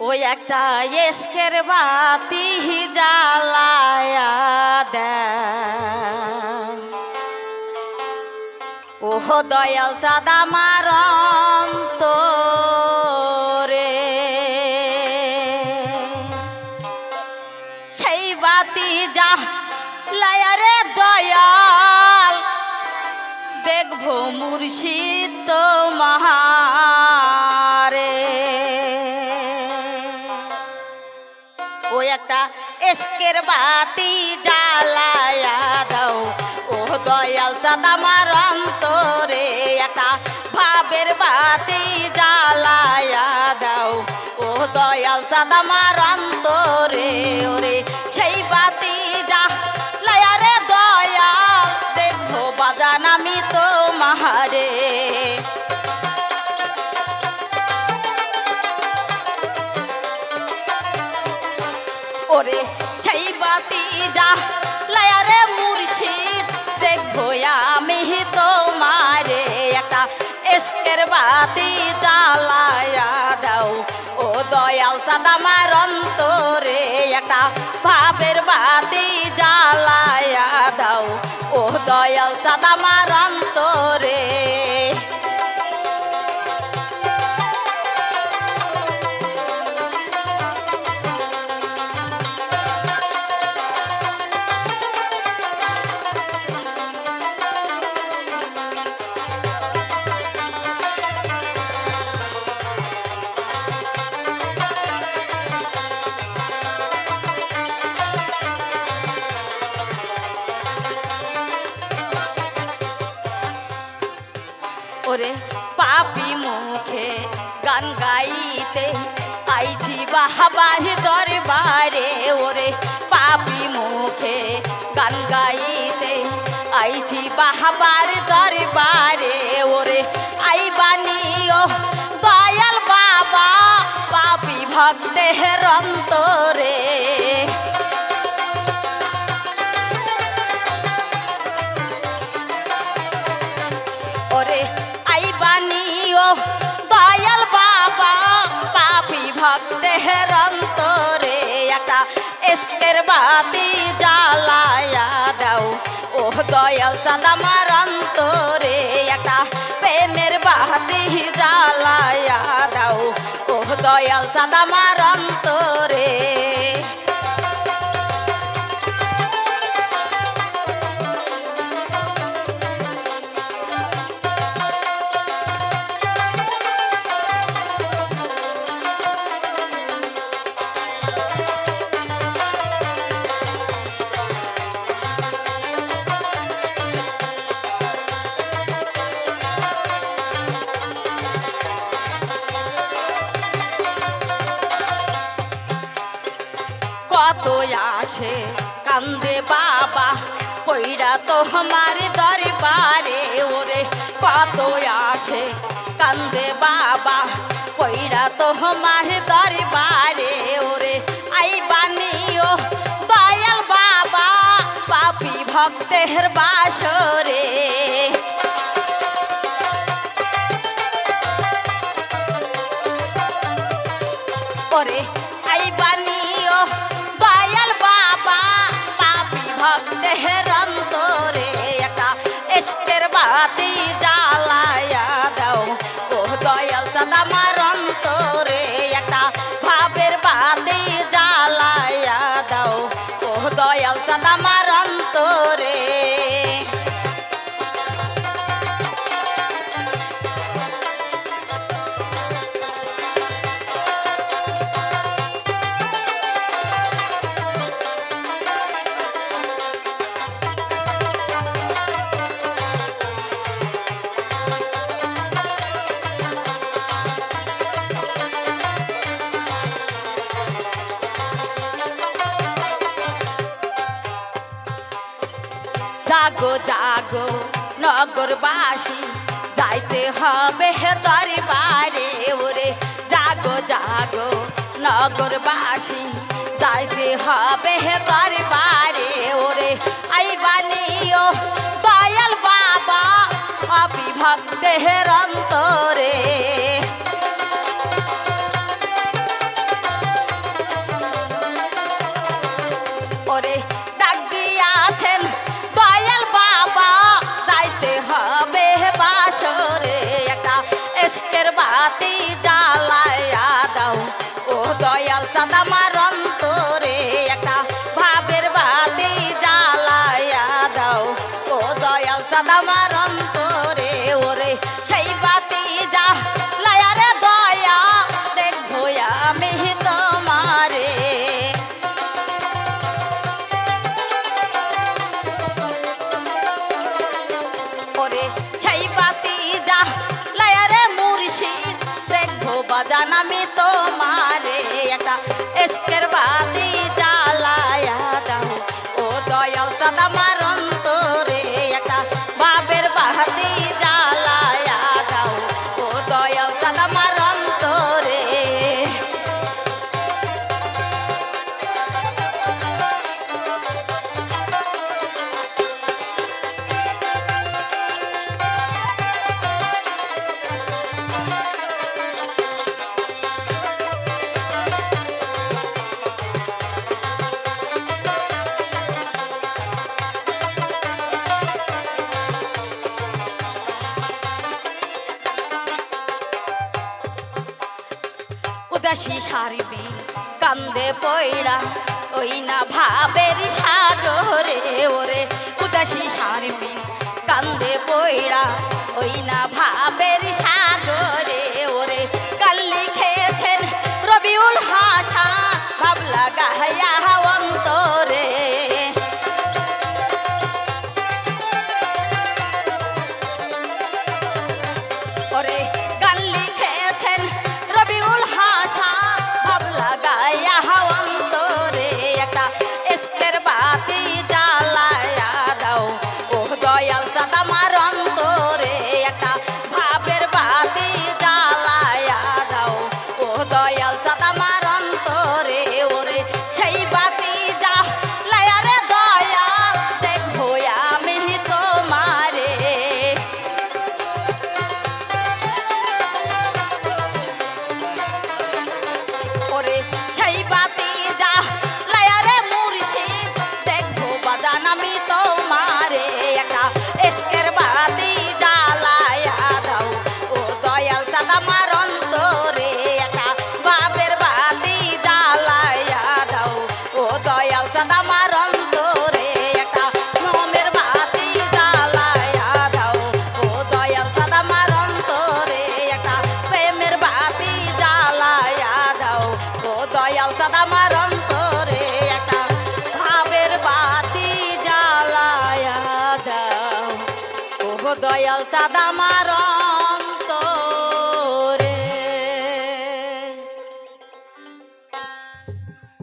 ওই একটা এস্কের বাতি জ্বালায়া দেন ওহ দয়াল চাঁদ আমার অন্তরে সেই বাতি জ্বালায়া রে দয়াল দেখবো মুর্শিদ তোমারে ওই একটা এস্কের বাতি জ্বালায়া দাও ও দয়াল চাঁদ আমার অন্তরে একটা ভাবের বাতি জ্বালায়া দাও ও দয়াল চাঁদ আমার অন্তরে ওরে সেই বাতি জ্বালায়া রে দয়াল দেখবো বাজান আমি তোমারে ওরে সেই বাতি জ্বালায়া রে মুর্শিদ দেখবো আমি তোমারে একটা এস্কের বাতি জ্বালায়া দাও ও দয়াল চাঁদ আমার অন্তরে একটা ভাবের বাতি জ্বালায়া দাও ও দয়াল চাঁদ আমার অন্তরে ওরে পাপি মুখে গান গাইতে আইছি বাহাবার দরবারে ওরে পাপি মুখে গান গাইতে আইছি বাহাবার দরবারে ওরে আইবানিও দয়াল বাবা পাপি ভক্তের অন্তরে ওরে আইবানিও দয়াল বাবা পাপি ভক্তের অন্তরে একটা এস্কের বাতি জ্বালায়া দাও ও দয়াল চাঁদ আমার অন্তরে একটা প্রেমের বাতি জ্বালায়া দাও ও দয়াল চাঁদ আমার অন্তরে কত আসে কান্দে বাবা পইরা তোমার দরবারে ওরে কত আসে কান্দে বাবা পইরা তোমার দরবারে ওরে আইবানিও দয়াল বাবা পাপি ভক্তের বাসরে ওরে আইবানিও দয়াল বাবা পাপি ভক্তের অন্তরে একটা এস্কের বাতি জ্বালায়া দাও ও দয়াল চাঁদ আমার অন্তরে একটা ভাবের বাতি জ্বালায়া দাও ও দয়াল চাঁদ আমার অন্তরে জাগো জাগো নগরবাসী যাইতে হবে দরবারে ওরে জাগো জাগো নগরবাসী যাইতে হবে দরবারে ওরে আইবানিও দয়াল বাবা পাপি ভক্তের অন্তরে এসকের বাতি জ্বালায়া দাও ও দয়াল চাঁদ আমার অন্তরে একটা ভাবের বাতি জ্বালায়া দাও ও দয়াল চাঁদ আমার অন্তরে ওরে সেই বাতি জ্বালায়া রে দয়া দেখবো আমি তোমারে ওরে সেই বাতি জ্বালায়া রে মুর্শিদ দেখবো বাজান আমি তোমারে একটা এসকের বাতি জ্বালায়া দাও ও দয়াল চাঁদ আমার অন্তরে একটা ভাবের বাতি জ্বালায়া দাও ও দয়াল চাঁদ আমার অন্তরে উদাসী সারবি কান্দে পয়ড়া ওই না ভাবের সাগরে ওরে উদাসী সারবি কান্দে পয়ড়া ওই না ভাবের সাগরে ওরে কাল্লি খেয়েছেন রবিউল হাসা ভাবলা গাহায়া অন্তরে ওরে কাল্লি খেয়েছেন রবিউল হাসা ভাবলা গায়া অন্তরে একটা এসকের বাতি জ্বালায়া দাও ও দয়াল চাঁদ আমার অন্তরে একটা ভাবের বাতি জ্বালায়া দাও ও দয়াল চাঁদ আমার অন্তরে ওরে সেই বাতি জ্বালায়া রে দয়া দেখবো আমি তোমারে ওরে সেই বাতি জ্বালায়া রে মুর্শিদ দেখবো বাজান আমি তোমারে একটা এসকের বাতি জ্বালায়া দাও ও দয়াল চাঁদ আমার অন্তরে একটা ভাবের বাতি জ্বালায়া দাও ও দয়াল চাঁদ আমার অন্তরে একটা মোমের বাতি জ্বালায়া দাও ও দয়াল চাঁদ আমার অন্তরে একটা প্রেমের বাতি জ্বালায়া দাও ও দয়াল চাঁদ আমার অন্তরে একটা ভাবের বাতি জ্বালায়া দাও ও দয়াল চাঁদ আমার